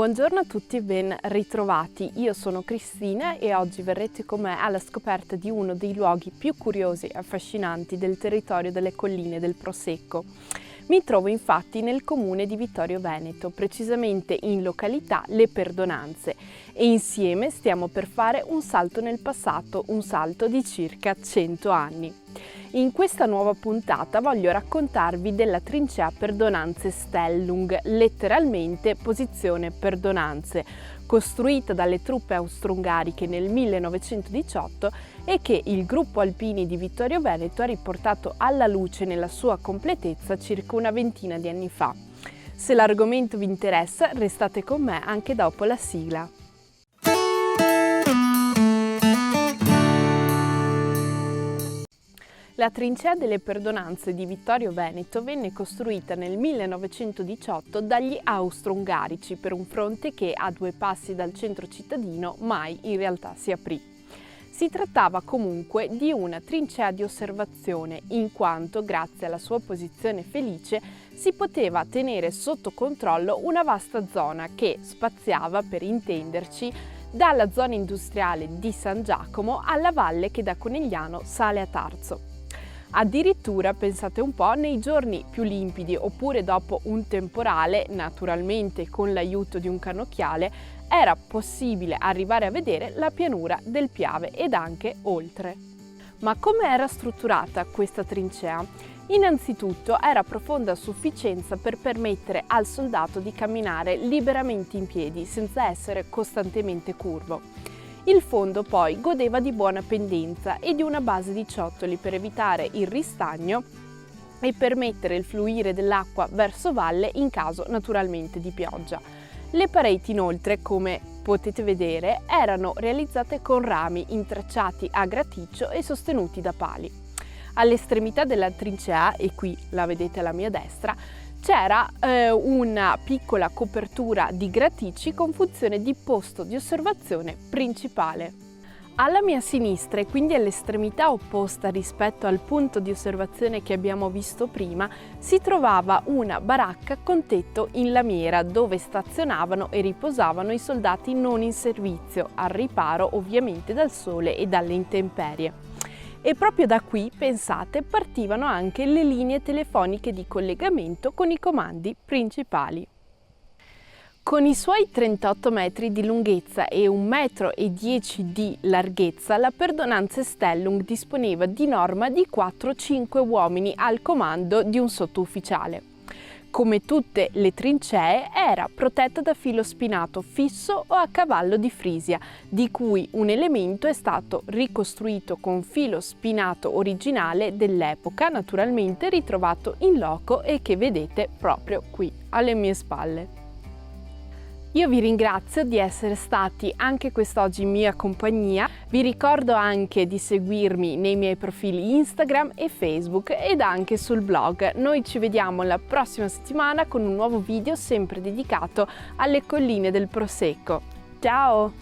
Buongiorno a tutti e ben ritrovati. Io sono Cristina e oggi verrete con me alla scoperta di uno dei luoghi più curiosi e affascinanti del territorio delle colline del Prosecco. Mi trovo infatti nel comune di Vittorio Veneto, precisamente in località Le Perdonanze, e insieme stiamo per fare un salto nel passato, un salto di circa 100 anni. In questa nuova puntata voglio raccontarvi della trincea Perdonanze Stellung, letteralmente posizione Perdonanze, costruita dalle truppe austro-ungariche nel 1918 e che il gruppo alpini di Vittorio Veneto ha riportato alla luce nella sua completezza circa una ventina di anni fa. Se l'argomento vi interessa, restate con me anche dopo la sigla. La trincea delle Perdonanze di Vittorio Veneto venne costruita nel 1918 dagli austro-ungarici per un fronte che, a 2 passi dal centro cittadino, mai in realtà si aprì. Si trattava comunque di una trincea di osservazione, in quanto, grazie alla sua posizione felice, si poteva tenere sotto controllo una vasta zona che spaziava, per intenderci, dalla zona industriale di San Giacomo alla valle che da Conegliano sale a Tarso. Addirittura, pensate un po', nei giorni più limpidi oppure dopo un temporale, naturalmente con l'aiuto di un cannocchiale, era possibile arrivare a vedere la pianura del Piave ed anche oltre. Ma come era strutturata questa trincea? Innanzitutto era profonda a sufficienza per permettere al soldato di camminare liberamente in piedi senza essere costantemente curvo. Il fondo poi godeva di buona pendenza e di una base di ciottoli per evitare il ristagno e permettere il fluire dell'acqua verso valle in caso naturalmente di pioggia. Le pareti inoltre, come potete vedere, erano realizzate con rami intrecciati a graticcio e sostenuti da pali. All'estremità della trincea, e qui la vedete alla mia destra, c'era una piccola copertura di graticci con funzione di posto di osservazione principale. Alla mia sinistra, e quindi all'estremità opposta rispetto al punto di osservazione che abbiamo visto prima, si trovava una baracca con tetto in lamiera dove stazionavano e riposavano i soldati non in servizio, al riparo ovviamente dal sole e dalle intemperie. E proprio da qui, pensate, partivano anche le linee telefoniche di collegamento con i comandi principali. Con i suoi 38 metri di lunghezza e 1,10 m di larghezza, la Perdonanze Stellung disponeva di norma di 4-5 uomini al comando di un sottufficiale. Come tutte le trincee, era protetta da filo spinato fisso o a cavallo di Frisia, di cui un elemento è stato ricostruito con filo spinato originale dell'epoca, naturalmente ritrovato in loco e che vedete proprio qui, alle mie spalle. Io vi ringrazio di essere stati anche quest'oggi in mia compagnia, vi ricordo anche di seguirmi nei miei profili Instagram e Facebook ed anche sul blog. Noi ci vediamo la prossima settimana con un nuovo video sempre dedicato alle colline del Prosecco. Ciao!